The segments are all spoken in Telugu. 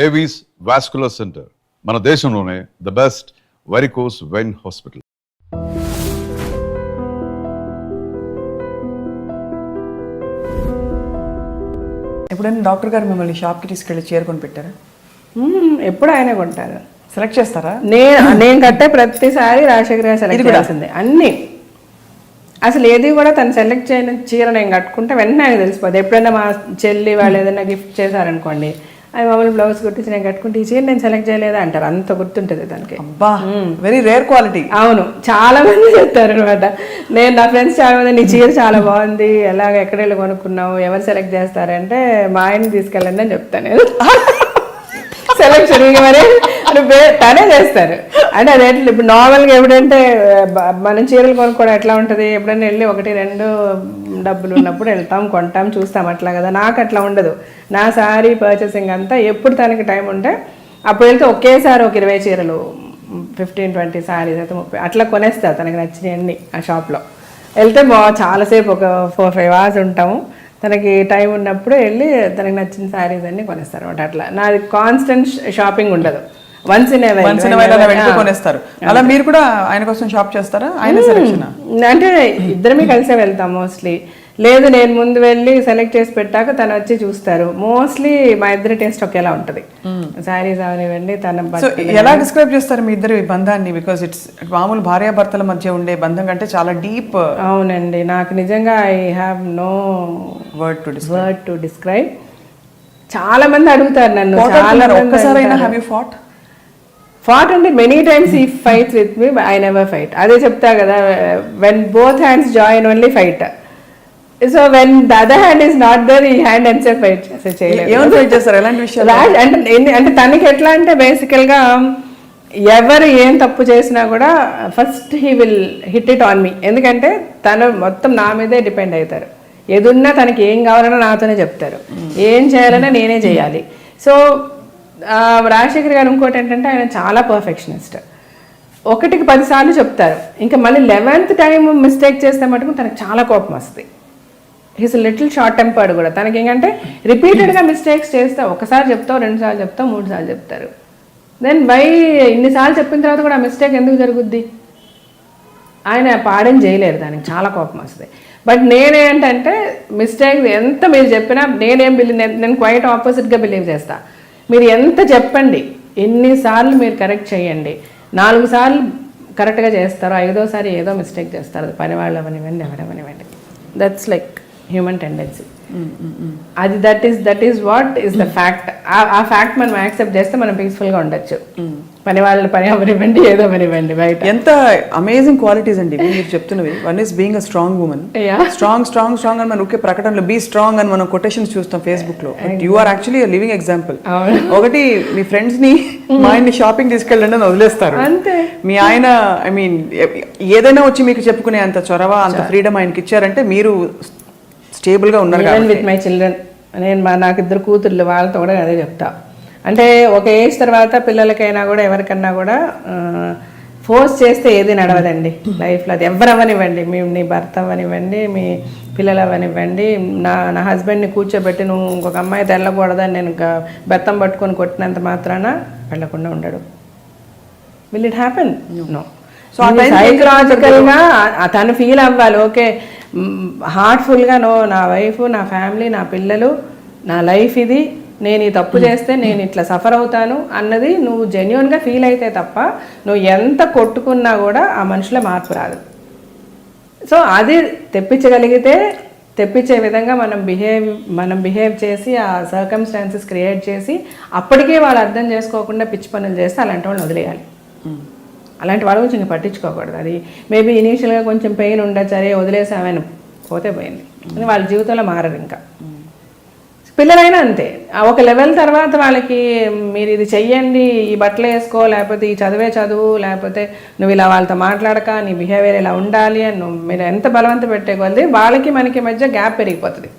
ఏవీస్ వాస్కులర్ సెంటర్ మన దేశంలోనే the best varicose vein hospital. ఎప్పుడైనా డాక్టర్ గారు మిమ్మల్ని షాప్కి తీసుకెళ్ళి చేరుకొని పెట్టారా? ఎప్పుడు ఆయనే కొంటారు. సెలెక్ట్ చేస్తారా? నేను కట్టే ప్రతిసారి రాజశేఖర్ గారు సెలెక్ట్ చేయాల్సిందే అన్నీ. అసలు ఏది కూడా తను సెలెక్ట్ చేయని చీర నేను కట్టుకుంటే వెంటనే ఆయన తెలిసిపోతుంది. ఎప్పుడైనా మా చెల్లి వాళ్ళు ఏదైనా గిఫ్ట్ చేశారనుకోండి, అది మామూలు బ్లౌజ్ కుట్టించి నేను కట్టుకుంటే ఈ చీర నేను సెలెక్ట్ చేయలేదా అంటారు. అంత గుర్తుంటుంది దానికి. అబ్బా, వెరీ రేర్ క్వాలిటీ. అవును, చాలా మంది చెప్తారు అనమాట. నేను నా ఫ్రెండ్స్ చాలా మంది నీ చీర చాలా బాగుంది, ఎలాగ ఎక్కడ వెళ్ళి కొనుక్కున్నావు, ఎవరు సెలెక్ట్ చేస్తారంటే మా ఆయన్ని తీసుకెళ్ళండి అని చెప్తాను. సెలెక్షన్ మరి తనే చేస్తారు. అంటే అది ఎట్లా ఇప్పుడు నార్మల్గా ఎప్పుడంటే మనం చీరలు కొనుక్కోవడం ఎట్లా ఉంటుంది, ఎప్పుడైనా వెళ్ళి 1-2 డబ్బులు ఉన్నప్పుడు వెళ్తాం, కొంటాం, చూస్తాం, అట్లా కదా. నాకు అట్లా ఉండదు. నా శారీ పర్చేసింగ్ అంతా ఎప్పుడు తనకి టైం ఉంటే అప్పుడు వెళ్తే ఒకేసారి ఒక 20 చీరలు 15-20 శారీస్ అయితే 30 అట్లా కొనేస్తారు తనకి నచ్చినవన్నీ. ఆ షాప్లో వెళ్తే చాలాసేపు ఒక 4-5 hours ఉంటాము. తనకి టైం ఉన్నప్పుడు వెళ్ళి తనకి నచ్చిన శారీస్ అన్ని కొనేస్తారు అనమాట. అట్లా నాది కాన్స్టెంట్ షాపింగ్ ఉండదు. వన్స్ ఇన్ కొనేస్తారు. అలా మీరు కూడా ఆయన కోసం షాప్ చేస్తారా? ఆయన సెలెక్షన్ అంటే ఇద్దరమే కలిసే వెళ్తాం మోస్ట్లీ. లేదు నేను ముందు వెళ్ళి సెలెక్ట్ చేసి పెట్టాక తను వచ్చి చూస్తారు. మోస్ట్లీ మా ఇద్దరి టేస్ట్ ఒకేలా ఉంటుంది. శారీస్ అవనివ్వండి. తన ఎలా డిస్క్రైబ్ చేస్తారు మీ ఇద్దరి బంధాన్ని? బికాస్ ఇట్స్ మామూలు భార్యాభర్తల మధ్య ఉండే బంధం కంటే చాలా డీప్. అవునండి, నాకు నిజంగా I have no word to describe. చాలా మంది అడుగుతారు నన్ను, ఒక్కసారైనా హ్యావ్ యు ఫాట్ అంటే మెనీ టైమ్స్ ఈ fights with me, I never fight. అదే చెప్తా కదా, when both hands join only fight. So when the other hand is not there, ఈ హ్యాండ్ అండ్ సెల్ఫ్ ఫైట్ చేయలేదు. అంటే తనకి ఎట్లా అంటే బేసికల్గా ఎవరు ఏం తప్పు చేసినా కూడా first he will hit it on me. ఎందుకంటే తను మొత్తం నా మీదే డిపెండ్ అవుతారు. ఏదున్నా తనకి ఏం కావాలన్నా నాతోనే చెప్తారు, ఏం చేయాలన్నా నేనే చేయాలి. సో రాజశేఖర్ గారు ఇంకోటి ఏంటంటే ఆయన చాలా పర్ఫెక్షనిస్ట్. 1కి 10 సార్లు చెప్తారు, ఇంకా మళ్ళీ 11th టైం మిస్టేక్ చేస్తే మటుకు తనకు చాలా కోపం వస్తుంది. హీస్ లిటిల్ షార్ట్ టెంపర్డ్ కూడా. తనకి ఏంటంటే రిపీటెడ్గా మిస్టేక్స్ చేస్తే ఒకసారి చెప్తావు, 2 సార్లు చెప్తావు, 3 సార్లు చెప్తారు. దెన్ బై ఇన్నిసార్లు చెప్పిన తర్వాత కూడా ఆ మిస్టేక్ ఎందుకు జరుగుద్ది? ఆయన పాడేం చేయలేరు, దానికి చాలా కోపం వస్తుంది. బట్ నేనేంటంటే మిస్టేక్ ఎంత మీరు చెప్పినా నేను క్వైట్ ఆపోజిట్గా బిలీవ్ చేస్తా. మీరు ఎంత చెప్పండి, ఎన్నిసార్లు మీరు కరెక్ట్ చేయండి, 4 సార్లు కరెక్ట్గా చేస్తారు, 5వసారి ఏదో మిస్టేక్ చేస్తారు. అది పని వాళ్ళు అవనివ్వండి, ఎవరెవనివ్వండి. That's like human tendency. అది that is what is the fact. ఆ ఫ్యాక్ట్ మనం యాక్సెప్ట్ చేస్తే మనం పీస్ఫుల్గా ఉండొచ్చు. పని వాళ్ళని పని అవనివ్వండి, ఏదో అవనివ్వండి. బయట ఎంత అమేజింగ్ క్వాలిటీస్ అండి మీరు చెప్తున్నవి. One is being a strong women. Strong అని మనం ఒకే ప్రకటనలో బీ స్ట్రాంగ్ అని మనం కొటేషన్స్ చూస్తాం ఫేస్బుక్ లో. But you are actually living example. ఒకటి మీ ఫ్రెండ్స్ ని మా ఆయన్ని షాపింగ్ తీసుకెళ్ళండి అని వదిలేస్తారు. మీ ఆయన ఐ మీన్ ఏదైనా వచ్చి మీకు చెప్పుకునే అంత చొరవ, అంత ఫ్రీడమ్ ఆయనకి ఇచ్చారంటే మీరు స్టేబుల్ గా ఉన్నారు. విత్ మై చిల్డ్రన్, నేను నాకు 2 కూతుర్లు, వాళ్ళతో కూడా అదే చెప్తా. అంటే ఒక ఏజ్ తర్వాత పిల్లలకైనా కూడా ఎవరికన్నా కూడా ఫోర్స్ చేస్తే ఏది నడవదండి లైఫ్లో. అది ఎవరు అవ్వనివ్వండి, నీ భర్త అవ్వనివ్వండి, మీ పిల్లలు అవ్వనివ్వండి. నా హస్బెండ్ని కూర్చోబెట్టి నువ్వు ఇంకొక అమ్మాయి తెల్లకూడదని నేను బెత్తం పట్టుకొని కొట్టినంత మాత్రాన వెళ్ళకుండా ఉండడు. Will it happen? No. So సైకలాజికల్గా తను ఫీల్ అవ్వాలి, ఓకే హార్ట్ఫుల్గా నో, నా వైఫ్, నా ఫ్యామిలీ, నా పిల్లలు, నా లైఫ్ ఇది, నేను ఈ తప్పు చేస్తే నేను ఇట్లా సఫర్ అవుతాను అన్నది నువ్వు జెన్యున్గా ఫీల్ అయితే తప్ప నువ్వు ఎంత కొట్టుకున్నా కూడా ఆ మనుషుల మార్పు రాదు. సో అది తెప్పించగలిగితే తెప్పించే విధంగా మనం బిహేవ్ చేసి ఆ సర్కమ్స్టాన్సెస్ క్రియేట్ చేసి అప్పటికే వాళ్ళు అర్థం చేసుకోకుండా పిచ్చి పనులు చేస్తే అలాంటి వాళ్ళని వదిలేయాలి. అలాంటి వాళ్ళ గురించి ఇంకా పట్టించుకోకూడదు. అది మేబీ ఇనీషియల్గా కొంచెం పెయిన్ ఉండొచ్చు, అరే వదిలేసామని పోతే పోయింది, వాళ్ళ జీవితంలో మారరు. ఇంకా పిల్లలైనా అంతే. ఒక లెవెల్ తర్వాత వాళ్ళకి మీరు ఇది చెయ్యండి, ఈ బట్టలు వేసుకో, లేకపోతే ఈ చదువు, లేకపోతే నువ్వు ఇలా వాళ్ళతో మాట్లాడక, నీ బిహేవియర్ ఇలా ఉండాలి అని మీరు ఎంత బలవంత పెట్టే కొద్దీ వాళ్ళకి మనకి మధ్య గ్యాప్ పెరిగిపోతుంది.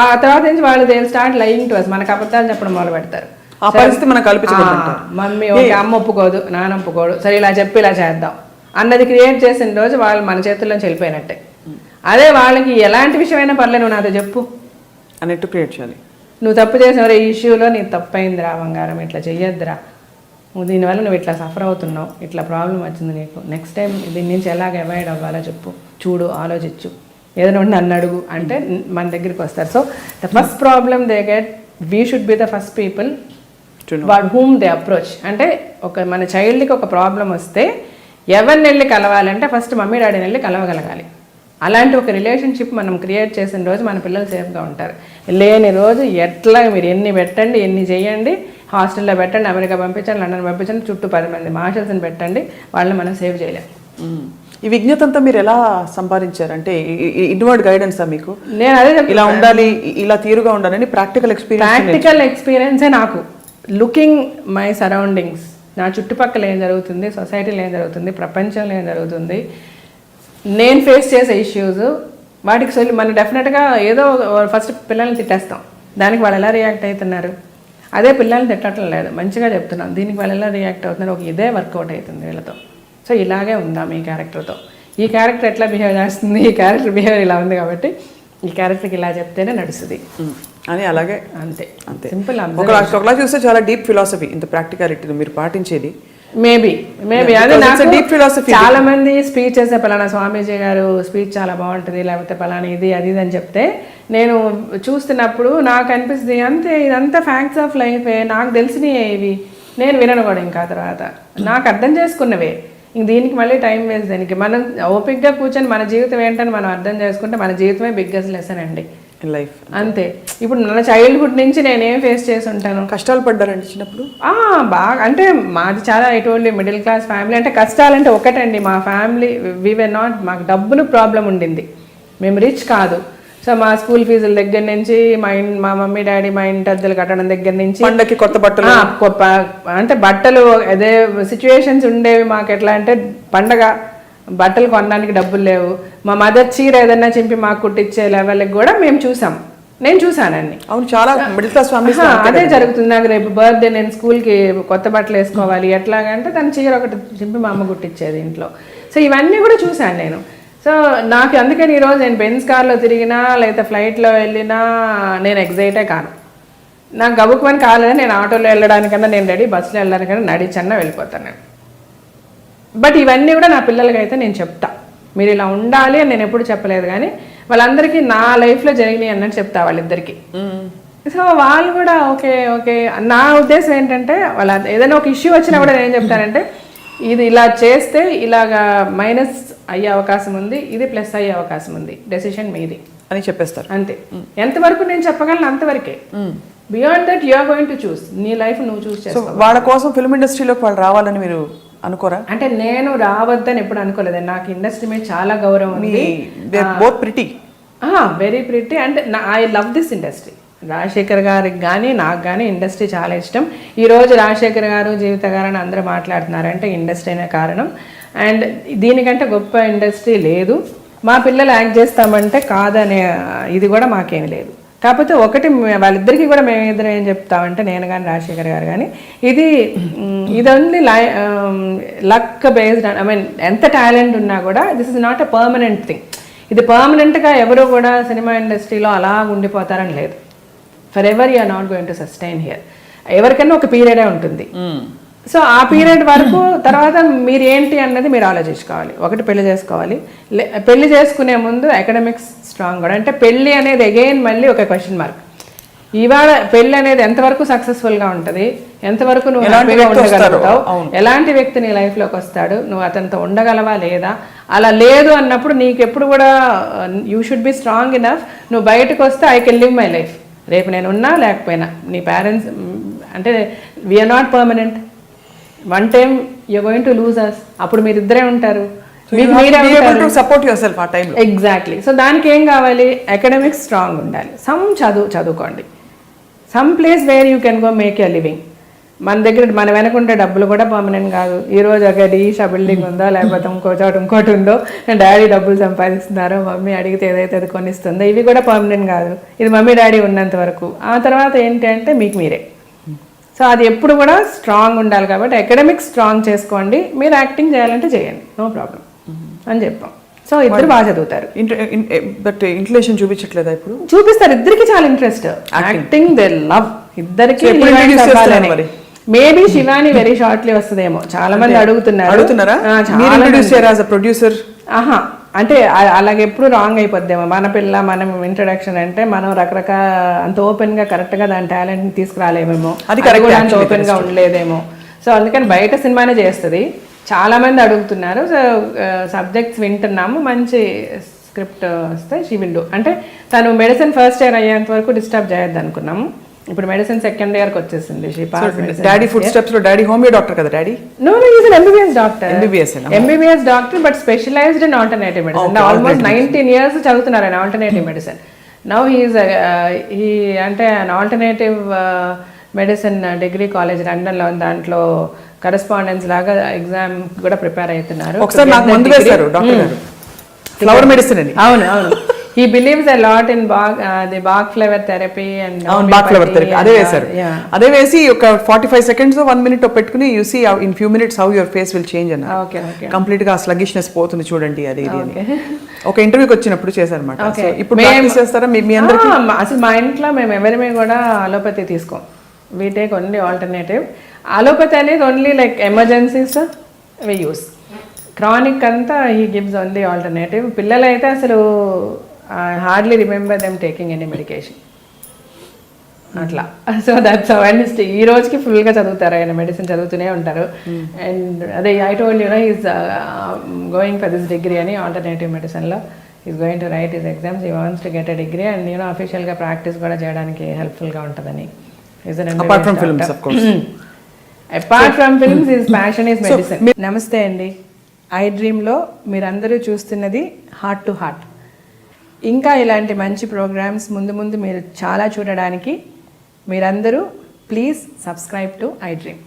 ఆ తర్వాత నుంచి వాళ్ళు they start lying to us, మనకు అబద్ధాలు చెప్పడం మొదలు పెడతారు. ఆ పరిస్థితి మనకు కల్పించబడుతుంది. మమ్మీ ఓకే, అమ్మ ఒప్పుకోదు, నాన్న ఒప్పుకోడు, సరే ఇలా చెప్పి ఇలా చేద్దాం అన్నది క్రియేట్ చేసిన రోజు వాళ్ళు మన చేతుల్లోంచి వెళ్ళిపోయినట్టే. అదే వాళ్ళకి ఎలాంటి విషయమైనా పర్లేదు, నువ్వు నాతో చెప్పు అన్నట్టు క్రియేట్ చేయాలి. నువ్వు తప్పు చేసిన ఈ ఇష్యూలో నీకు తప్పు అయిందిరా బంగారం, ఇట్లా చెయ్యొద్దురా, నువ్వు దీనివల్ల నువ్వు ఇట్లా సఫర్ అవుతున్నావు, ఇట్లా ప్రాబ్లం వచ్చింది నీకు, నెక్స్ట్ టైం దీని నుంచి ఎలాగ అవాయిడ్ అవ్వాలో చెప్పు, చూడు, ఆలోచించు, ఏదైనా ఉండి నన్ను అడుగు అంటే మన దగ్గరికి వస్తారు. So the first problem they get, we should be the first people what whom they approach. అంటే మన చైల్డ్కి ఒక ప్రాబ్లం వస్తే ఎవరిని వెళ్ళి కలవాలంటే ఫస్ట్ మమ్మీ డాడీని వెళ్ళి కలవగలగాలి. అలాంటి ఒక రిలేషన్షిప్ మనం క్రియేట్ చేసిన రోజు మన పిల్లలు సేఫ్గా ఉంటారు. లేని రోజు ఎట్లా మీరు ఎన్ని పెట్టండి, ఎన్ని చేయండి, హాస్టల్లో పెట్టండి, అమెరికా పంపించండి, లండన్ పంపించండి, చుట్టూ 10 మంది మార్షల్స్ని పెట్టండి, వాళ్ళని మనం సేవ్ చేయలేం. ఈ విజ్ఞత అంతా మీరు ఎలా సంపాదించారు? అంటే ఇన్వర్డ్ గైడెన్సా మీకు? నేను అదే ఇలా ఉండాలి, ఇలా తీరుగా ఉండాలని ప్రాక్టికల్ ఎక్స్పీరియన్సే నాకు. లుకింగ్ మై సరౌండింగ్స్, నా చుట్టుపక్కల ఏం జరుగుతుంది, సొసైటీలో ఏం జరుగుతుంది, ప్రపంచంలో ఏం జరుగుతుంది, నేను ఫేస్ చేసే ఇష్యూస్, వాటికి మనం డెఫినెట్గా ఏదో ఫస్ట్ పిల్లల్ని తిట్టేస్తాం, దానికి వాళ్ళు ఎలా రియాక్ట్ అవుతున్నారు, అదే పిల్లల్ని తిట్టడం లేదు, మంచిగా చెప్తున్నాం, దీనికి వాళ్ళు ఎలా రియాక్ట్ అవుతున్నారు, ఇదే వర్కౌట్ అవుతుంది వీళ్ళతో. సో ఇలాగే ఉందాం ఈ క్యారెక్టర్తో, ఈ క్యారెక్టర్ ఎట్లా బిహేవ్ చేస్తుంది, ఈ క్యారెక్టర్ బిహేవియర్ ఇలా ఉంది కాబట్టి ఈ క్యారెక్టర్కి ఇలా చెప్తేనే నడుస్తుంది అని, అలాగే అంతే అంతే సింపుల్. ఒకలా చూస్తే చాలా డీప్ ఫిలాసఫీ ఇంత ప్రాక్టికాలిటీ మీరు పాటించేది. మేబీ అదే నాకు డీప్ ఫిలాసఫీ. చాలా మంది స్పీచ్ చేసే పలానా స్వామీజీ గారు స్పీచ్ చాలా బాగుంటుంది, లేకపోతే పలానా ఇది అది అని చెప్తే నేను చూస్తున్నప్పుడు నాకు అనిపిస్తుంది అంతే, ఇదంతా ఫ్యాక్ట్స్ ఆఫ్ లైఫే, నాకు తెలిసినవి ఇవి, నేను వినను కూడా ఇంకా తర్వాత నాకు అర్థం చేసుకున్నవే, ఇంక దీనికి మళ్ళీ టైం వేస్ట్. దానికి మనం ఓపిక్గా కూర్చొని మన జీవితం ఏంటని మనం అర్థం చేసుకుంటే మన జీవితమే బిగ్గెస్ట్ లెసన్ అండి లైఫ్. అంతే. ఇప్పుడు నా చైల్డ్హుడ్ నుంచి నేనేం ఫేస్ చేసి ఉంటాను. కష్టాలు పడ్డారండి చిన్నప్పుడు? బాగా, అంటే మాది చాలా ఎటువంటి మిడిల్ క్లాస్ ఫ్యామిలీ. అంటే కష్టాలంటే ఒకటండి, మా ఫ్యామిలీ వీ వర్ నాట్, మాకు డబ్బులు ప్రాబ్లం ఉండింది, మేము రిచ్ కాదు. సో మా స్కూల్ ఫీజుల దగ్గర నుంచి మా మమ్మీ డాడీ మా ఇంటి అద్దెలు కట్టడం దగ్గర నుంచి పండగకి కొత్త బట్టలు, అంటే బట్టలు అదే సిచ్యువేషన్స్ ఉండేవి మాకు. ఎట్లా అంటే పండగ బట్టలు కొనడానికి డబ్బులు లేవు, మా మదర్ చీర ఏదన్నా చింపి మాకు కుట్టించే లెవెల్కి కూడా మేము చూసాం, నేను చూసానండి. అవును, చాలా మిడిల్ క్లాస్ ఫ్యామిలీస్ అదే జరుగుతుంది. నాకు రేపు బర్త్డే, నేను స్కూల్కి కొత్త బట్టలు వేసుకోవాలి, ఎట్లాగంటే తన చీర ఒకటి చింపి మా అమ్మ కుట్టించేది ఇంట్లో. సో ఇవన్నీ కూడా చూశాను నేను. సో నాకు అందుకని ఈరోజు నేను బెంజ్ కార్లో తిరిగినా లేకపోతే ఫ్లైట్లో వెళ్ళినా నేను ఎగ్జైటే కాను. నాకు గబుక్కుమని కాలేదని నేను ఆటోలో వెళ్ళడానికన్నా నేను రెడీ, బస్సులో వెళ్ళడానికన్నా నడిచన్నా వెళ్ళిపోతాను నేను. బట్ ఇవన్నీ కూడా నా పిల్లలకైతే నేను చెప్తా, మీరు ఇలా ఉండాలి అని నేను ఎప్పుడు చెప్పలేదు, కానీ వాళ్ళందరికీ నా లైఫ్లో జరిగినాయి అన్నట్టు చెప్తా వాళ్ళిద్దరికి. సో వాళ్ళు కూడా ఓకే ఓకే. నా ఉద్దేశం ఏంటంటే వాళ్ళ ఏదైనా ఒక ఇష్యూ వచ్చినా కూడా నేను ఏం చెప్తానంటే, ఇది ఇలా చేస్తే ఇలాగా మైనస్ అయ్యే అవకాశం ఉంది, ఇది ప్లస్ అయ్యే అవకాశం ఉంది, డెసిషన్ మీది అని చెప్పేస్తారు అంతే. ఎంతవరకు నేను చెప్పగలను అంతవరకే. Beyond that you are going to చూస్, నీ లైఫ్ నువ్వు చూస్ చేసుకో. వాళ్ళ కోసం ఫిల్మ్ ఇండస్ట్రీలోకి వాళ్ళు రావాలని మీరు అనుకోరా? అంటే నేను రావద్దని ఎప్పుడు అనుకోలేదు. నాకు ఇండస్ట్రీ మీద చాలా గౌరవం ఉంది. Both pretty, very pretty. And I love this industry. Rajasekhar గారికి కానీ నాకు కానీ ఇండస్ట్రీ చాలా ఇష్టం. ఈరోజు రాజశేఖర్ గారు, జీవిత గారు అని అందరూ మాట్లాడుతున్నారంటే ఇండస్ట్రీనే కారణం. అండ్ దీనికంటే గొప్ప ఇండస్ట్రీ లేదు. మా పిల్లలు యాక్ట్ చేస్తామంటే కాదనే ఇది కూడా మాకేమీ లేదు. కాకపోతే ఒకటి, వాళ్ళిద్దరికీ కూడా మేము ఇద్దరం ఏం చెప్తామంటే, నేను కానీ రాజశేఖర్ గారు కానీ, ఇది only luck based. I mean ఎంత టాలెంట్ ఉన్నా కూడా this is not a permanent thing. ఇది పర్మనెంట్గా ఎవరు కూడా సినిమా ఇండస్ట్రీలో అలా ఉండిపోతారని లేదు. Forever you are not going to sustain here. ఎవరికైనా ఒక పీరియడే ఉంటుంది. సో ఆ పీరియడ్ వరకు తర్వాత మీరు ఏంటి అన్నది మీరు ఆలోచించుకోవాలి. ఒకటి పెళ్లి చేసుకోవాలి, పెళ్లి చేసుకునే ముందు అకాడమిక్స్ స్ట్రాంగ్ కూడా. అంటే పెళ్లి అనేది అగైన్ మళ్ళీ ఒక క్వశ్చన్ మార్క్. ఇవాళ పెళ్లి అనేది ఎంతవరకు సక్సెస్ఫుల్గా ఉంటుంది, ఎంతవరకు నువ్వు హ్యాపీగా ఉండగలుగుతావు, ఎలాంటి వ్యక్తి నీ లైఫ్లోకి వస్తాడు, నువ్వు అతనితో ఉండగలవా లేదా. అలా లేదు అన్నప్పుడు నీకు ఎప్పుడు కూడా you should be strong enough. నువ్వు బయటకు వస్తే I can live my life, రేపు నేను ఉన్నా లేకపోయినా. నీ పేరెంట్స్ అంటే we are not permanent. One time you are going to lose us. అప్పుడు మీరిద్దరే ఉంటారు, మీకు మీరే సపోర్ట్ యువర్ సెల్ఫ్ ఆ టైంలో. ఎగ్జాక్ట్లీ. సో దానికి ఏం కావాలి, అకాడమిక్స్ స్ట్రాంగ్ ఉండాలి, చదువుకోండి, some place where you can go make your living. మన దగ్గర మన వెనకుంటే డబ్బులు కూడా పర్మనెంట్ కాదు. ఈరోజు ఒక డీషా బిల్డింగ్ ఉందో, లేకపోతే ఇంకోటి ఉందో, డాడీ డబ్బులు సంపాదిస్తున్నారో, మమ్మీ అడిగితే ఏదైతే అది కొనిస్తుందో, ఇవి కూడా పర్మనెంట్ కాదు. ఇది మమ్మీ డాడీ ఉన్నంత వరకు. ఆ తర్వాత ఏంటి అంటే మీకు మీరే. సో అది ఎప్పుడు కూడా స్ట్రాంగ్ ఉండాలి. కాబట్టి అకాడమిక్స్ స్ట్రాంగ్ చేసుకోండి, మీరు యాక్టింగ్ చేయాలంటే చేయండి, నో ప్రాబ్లం అని చెప్పాం. సో ఇద్దరు బాగా చదువుతారు. బట్ ఇంక్లేషన్ చూపించట్లేదా ఇప్పుడు? చూపిస్తారు, ఇద్దరికి చాలా ఇంట్రెస్ట్, యాక్టింగ్ దే లవ్, ఇద్దరికి. మేబీ శివాని వెరీ షార్ట్లీ వస్తుందేమో, చాలా మంది అడుగుతున్నారా ప్రొడ్యూసర్? ఆహా, అంటే అలాగే ఎప్పుడు రాంగ్ అయిపోద్దేమో. మన పిల్ల మనం ఇంట్రడక్షన్ అంటే మనం రకరకాల అంత ఓపెన్ గా కరెక్ట్ గా దాని టాలెంట్ ని తీసుకురాలేమేమో, అది కూడా అంత ఓపెన్ గా ఉండలేదేమో. సో అందుకని బయట సినిమానే చేస్తుంది. చాలా మంది అడుగుతున్నారు. సో సబ్జెక్ట్స్ వింటున్నాము, మంచి స్క్రిప్ట్ వస్తే షీ విల్ డూ. అంటే తను మెడిసిన్ ఫస్ట్ ఇయర్ అయ్యేంత వరకు డిస్టర్బ్ చేయొద్దు అనుకున్నాము. ఇప్పుడు మెడిసిన్ సెకండ్ ఇయర్ కి వచ్చేసింది. డాడీ ఫుడ్ స్టెప్స్ లో డాడీ హోమియో డాక్టర్ కదా daddy? No no, is MBBS doctor. MBBS doctor but specialised in alternative medicine. Almost 19 years చదువుతున్నారు ఆయన alternative medicine. Now he is he అంటే alternative medicine degree college London లో, దాంట్లో కరెస్పాండెన్స్ లాగా ఎగ్జామ్ కూడా ప్రిపేర్ అవుతున్నారు. ఒకసారి నాకు ముందు వేశారు డాక్టర్ గారు ఫ్లవర్ మెడిసిన్ అని. అవును అవును, he believes a lot in the Bach flower therapy and Bach flower therapy అదే వేశారు. అదే వేసి ఒక 45 seconds 1 minute పెట్టుకుని you see in few minutes how your face will change అన్న. కంప్లీట్ గా స్లగిష్నెస్ పోతుంది చూడండి అది ఇది అని ఒక ఇంటర్వ్యూకి వచ్చినప్పుడు చేశారన్నమాట. సో ఇప్పుడు ప్రాక్టీస్ చేస్తారా మీ అందరికీ? అసలు మా ఇంట్లో మేము ఎవరిమే కూడా అలోపతి తీసుకోం. we take only alternative. Allopathy అనేది only like emergencies we use. Chronic అంతా he gives only alternative. పిల్లలైతే అసలు I hardly remember them taking any medication. అట్లా. So that's awareness. ఈ రోజుకి ఫుల్గా చదువుతారు ఆయన, మెడిసిన్ చదువుతూనే ఉంటారు. అండ్ అదే I told you no is going for this degree అని ఆల్టర్నేటివ్ మెడిసిన్లో. Is going to write his exams. He wants to get a degree and you know అఫీషియల్గా ప్రాక్టీస్ కూడా చేయడానికి హెల్ప్ఫుల్గా ఉంటుందని. Apart from films of course. Apart from films his passion is medicine. Namaste అండి. ఐ డ్రీమ్లో మీరందరూ చూస్తున్నది హార్ట్ టు హార్ట్. ఇంకా ఇలాంటి మంచి ప్రోగ్రామ్స్ ముందు ముందు మీరు చాలా చూడడానికి మీరందరూ please subscribe to I dream.